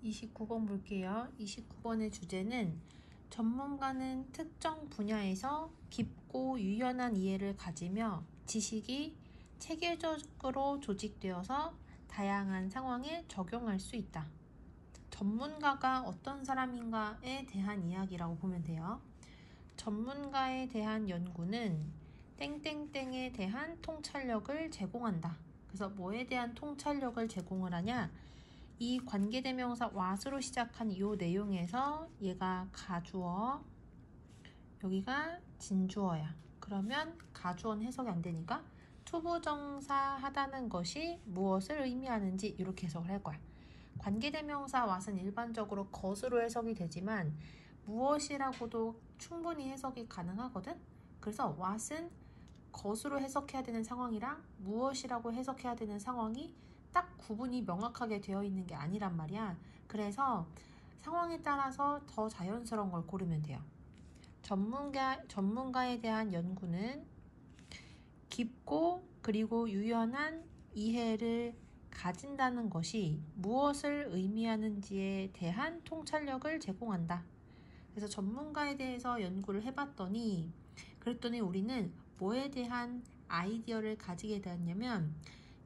29번 볼게요. 29번의 주제는 전문가는 특정 분야에서 깊고 유연한 이해를 가지며 지식이 체계적으로 조직되어서 다양한 상황에 적용할 수 있다. 전문가가 어떤 사람인가에 대한 이야기라고 보면 돼요. 전문가에 대한 연구는 땡땡땡에 대한 통찰력을 제공한다. 그래서 뭐에 대한 통찰력을 제공을 하냐? 이 관계대명사 what으로 시작한 이 내용에서 얘가 가주어, 여기가 진주어야. 그러면 가주어는 해석이 안 되니까 투부정사 하다는 것이 무엇을 의미하는지 이렇게 해석을 할 거야. 관계대명사 what은 일반적으로 것으로 해석이 되지만 무엇이라고도 충분히 해석이 가능하거든. 그래서 what은 것으로 해석해야 되는 상황이랑 무엇이라고 해석해야 되는 상황이 딱 구분이 명확하게 되어 있는 게 아니란 말이야. 그래서 상황에 따라서 더 자연스러운 걸 고르면 돼요. 전문가에 대한 연구는 깊고 그리고 유연한 이해를 가진다는 것이 무엇을 의미하는지에 대한 통찰력을 제공한다. 그래서 전문가에 대해서 연구를 해봤더니 그랬더니 우리는 뭐에 대한 아이디어를 가지게 되었냐면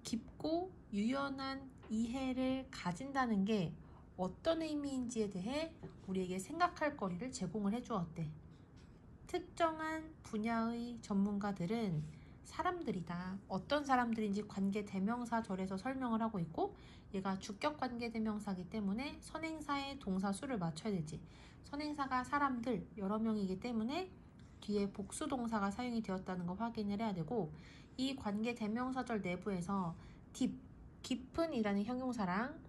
깊고 유연한 이해를 가진다는 게 어떤 의미인지에 대해 우리에게 생각할 거리를 제공을 해주었대. 특정한 분야의 전문가들은 사람들이다. 어떤 사람들인지 관계 대명사절에서 설명을 하고 있고 얘가 주격 관계 대명사이기 때문에 선행사의 동사 수를 맞춰야 되지. 선행사가 사람들 여러 명이기 때문에 뒤에 복수 동사가 사용이 되었다는 거 확인을 해야 되고 이 관계 대명사절 내부에서 깊은 이라는 형용사랑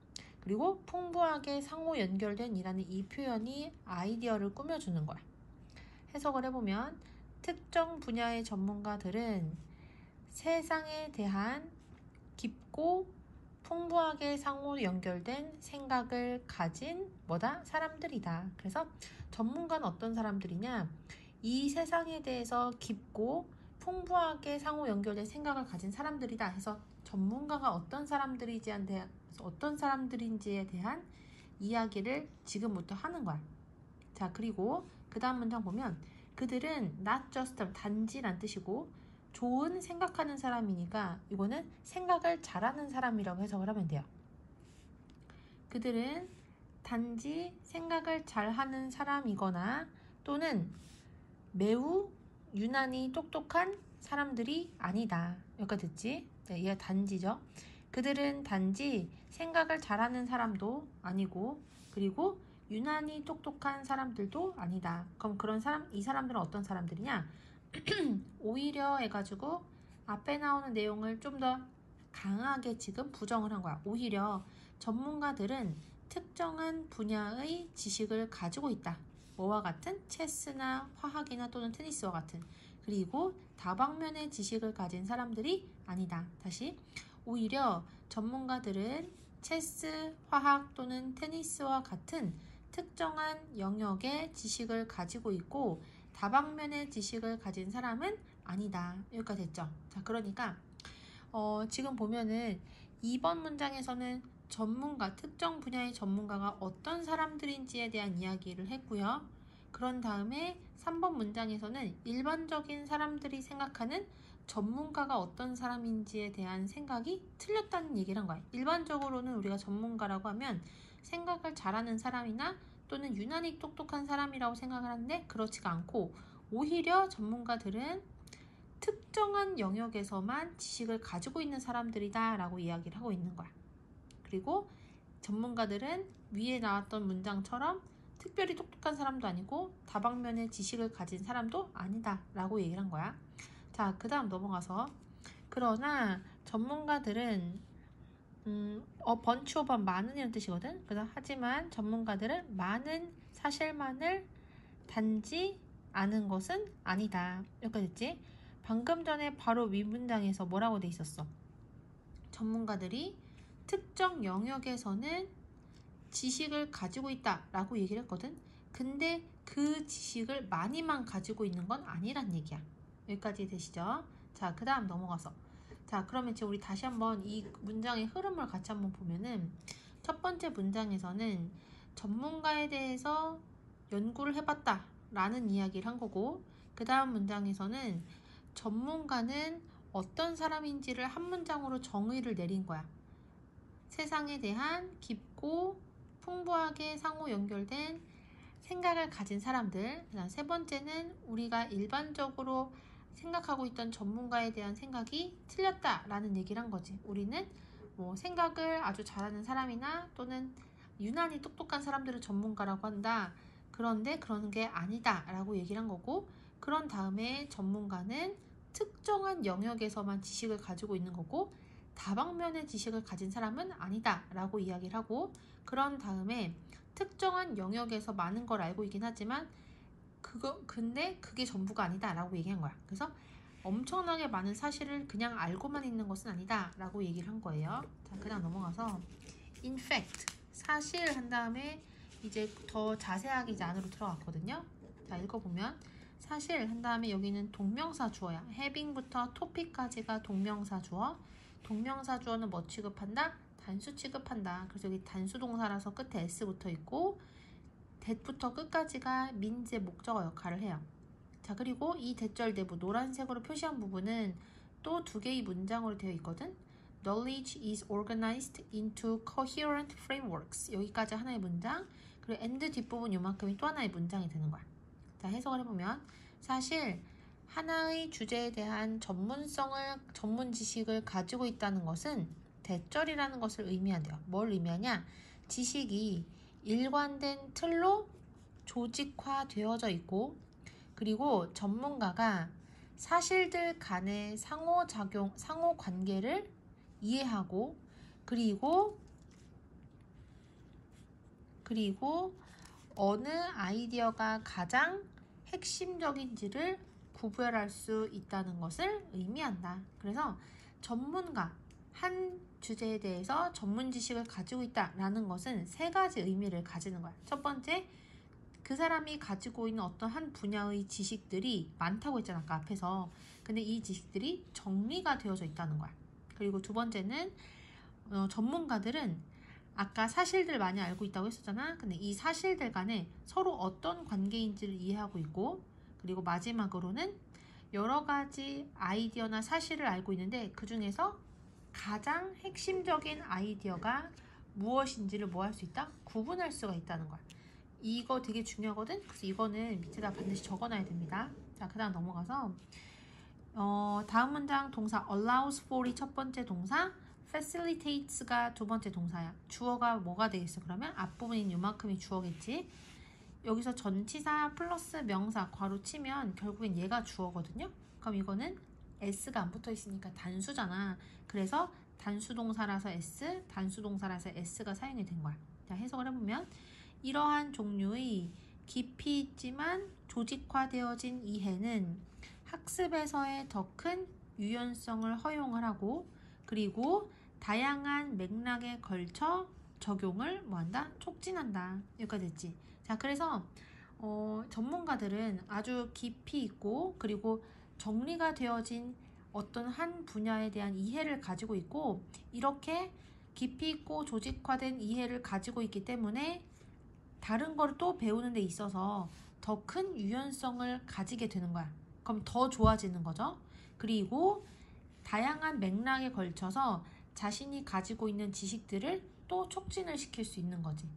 그리고 풍부하게 상호 연결된 이라는 이 표현이 아이디어를 꾸며주는 거야. 해석을 해보면 특정 분야의 전문가들은 세상에 대한 깊고 풍부하게 상호 연결된 생각을 가진 사람들이다. 그래서 전문가는 어떤 사람들이냐? 이 세상에 대해서 깊고 풍부하게 상호 연결된 생각을 가진 사람들이다 해서 전문가가 어떤 사람들인지에 대한 이야기를 지금부터 하는 거야. 자, 그리고 그 다음 문장 보면 그들은 not just 단지란 뜻이고 좋은 생각하는 사람이니까 이거는 생각을 잘하는 사람이라고 해석을 하면 돼요. 그들은 단지 생각을 잘하는 사람이거나 또는 매우 유난히 똑똑한 사람들이 아니다. 여기까지 듣지? 네, 얘가 단지죠. 그들은 단지 생각을 잘하는 사람도 아니고 그리고 유난히 똑똑한 사람들도 아니다. 그럼 이 사람들은 어떤 사람들이냐? 오히려 해가지고 앞에 나오는 내용을 좀 더 강하게 지금 부정을 한 거야. 오히려 전문가들은 특정한 분야의 지식을 가지고 있다. 뭐와 같은? 체스나 화학이나 또는 테니스와 같은. 그리고 다방면의 지식을 가진 사람들이 아니다. 다시. 오히려 전문가들은 체스, 화학 또는 테니스와 같은 특정한 영역의 지식을 가지고 있고 다방면의 지식을 가진 사람은 아니다. 여기까지 됐죠? 자, 그러니까 지금 보면은 2번 문장에서는 특정 분야의 전문가가 어떤 사람들인지에 대한 이야기를 했고요. 그런 다음에 3번 문장에서는 일반적인 사람들이 생각하는 전문가가 어떤 사람인지에 대한 생각이 틀렸다는 얘기를 한 거야. 일반적으로는 우리가 전문가라고 하면 생각을 잘하는 사람이나 또는 유난히 똑똑한 사람이라고 생각을 하는데 그렇지가 않고 오히려 전문가들은 특정한 영역에서만 지식을 가지고 있는 사람들이다 라고 이야기를 하고 있는 거야. 그리고 전문가들은 위에 나왔던 문장처럼 특별히 똑똑한 사람도 아니고 다방면의 지식을 가진 사람도 아니다 라고 얘기를 한 거야. 자, 그 다음 넘어가서 그러나 전문가들은 번치 오브 많은 이런 뜻이거든. 그래서 하지만 전문가들은 많은 사실만을 단지 아는 것은 아니다. 여기까지 됐지? 방금 전에 바로 위 문장에서 뭐라고 돼 있었어? 전문가들이 특정 영역에서는 지식을 가지고 있다 라고 얘기를 했거든. 근데 그 지식을 많이만 가지고 있는 건 아니란 얘기야. 여기까지 되시죠? 자, 그 다음 넘어가서 자, 그러면 이제 우리 다시 한번 이 문장의 흐름을 같이 한번 보면은 첫 번째 문장에서는 전문가에 대해서 연구를 해봤다 라는 이야기를 한 거고, 그 다음 문장에서는 전문가는 어떤 사람인지를 한 문장으로 정의를 내린 거야. 세상에 대한 깊고 풍부하게 상호 연결된 생각을 가진 사람들. 그다음 세 번째는 우리가 일반적으로 생각하고 있던 전문가에 대한 생각이 틀렸다라는 얘기를 한 거지. 우리는 뭐 생각을 아주 잘하는 사람이나 또는 유난히 똑똑한 사람들을 전문가라고 한다. 그런데 그런 게 아니다 라고 얘기를 한 거고, 그런 다음에 전문가는 특정한 영역에서만 지식을 가지고 있는 거고 다방면의 지식을 가진 사람은 아니다 라고 이야기를 하고, 그런 다음에 특정한 영역에서 많은 걸 알고 있긴 하지만 근데 그게 전부가 아니다 라고 얘기한 거야. 그래서 엄청나게 많은 사실을 그냥 알고만 있는 것은 아니다 라고 얘기를 한 거예요. 자, 그냥 넘어가서 in fact, 사실 한 다음에 이제 더 자세하게 이제 안으로 들어갔거든요. 자, 읽어보면 사실 한 다음에 여기는 동명사 주어야. having부터 topic까지가 동명사 주어. 동명사 주어는 뭐 취급한다? 단수 취급한다. 그래서 여기 단수 동사라서 끝에 s 붙어 있고 that부터 끝까지가 민지의 목적어 역할을 해요. 자, 그리고 이 대절 내부 노란색으로 표시한 부분은 또 두 개의 문장으로 되어 있거든. Knowledge is organized into coherent frameworks. 여기까지 하나의 문장. 그리고 and 뒷부분 요만큼이 또 하나의 문장이 되는 거야. 자, 해석을 해보면 사실 하나의 주제에 대한 전문 지식을 가지고 있다는 것은 대절이라는 것을 의미한대요. 뭘 의미하냐? 지식이 일관된 틀로 조직화되어져 있고, 그리고 전문가가 사실들 간의 상호 관계를 이해하고, 그리고 어느 아이디어가 가장 핵심적인지를 구별할 수 있다는 것을 의미한다. 그래서 전문가, 한 주제에 대해서 전문 지식을 가지고 있다라는 것은 세 가지 의미를 가지는 거야. 첫 번째, 그 사람이 가지고 있는 어떤 한 분야의 지식들이 많다고 했잖아, 아까 앞에서. 근데 이 지식들이 정리가 되어져 있다는 거야. 그리고 두 번째는 전문가들은 아까 사실들 많이 알고 있다고 했었잖아. 근데 이 사실들 간에 서로 어떤 관계인지를 이해하고 있고, 그리고 마지막으로는 여러 가지 아이디어나 사실을 알고 있는데 그 중에서 가장 핵심적인 아이디어가 무엇인지를 뭐 할 수 있다? 구분할 수가 있다는 거야. 이거 되게 중요하거든. 그래서 이거는 밑에다 반드시 적어놔야 됩니다. 자, 그 다음 넘어가서 다음 문장 동사 allows for이 첫 번째 동사, facilitates가 두 번째 동사야. 주어가 뭐가 되겠어? 그러면 앞부분인 요만큼이 주어겠지. 여기서 전치사 플러스 명사 괄호 치면 결국엔 얘가 주어거든요. 그럼 이거는 s가 안 붙어 있으니까 단수잖아. 그래서 단수 동사라서 s, 단수 동사라서 s가 사용이 된 거야. 자, 해석을 해보면 이러한 종류의 깊이 있지만 조직화되어진 이해는 학습에서의 더 큰 유연성을 허용을 하고, 그리고 다양한 맥락에 걸쳐 적용을 뭐한다? 촉진한다. 여기까지 됐지. 자, 그래서 전문가들은 아주 깊이 있고 그리고 정리가 되어진 어떤 한 분야에 대한 이해를 가지고 있고, 이렇게 깊이 있고 조직화된 이해를 가지고 있기 때문에 다른 걸 또 배우는 데 있어서 더 큰 유연성을 가지게 되는 거야. 그럼 더 좋아지는 거죠. 그리고 다양한 맥락에 걸쳐서 자신이 가지고 있는 지식들을 또 촉진을 시킬 수 있는 거지.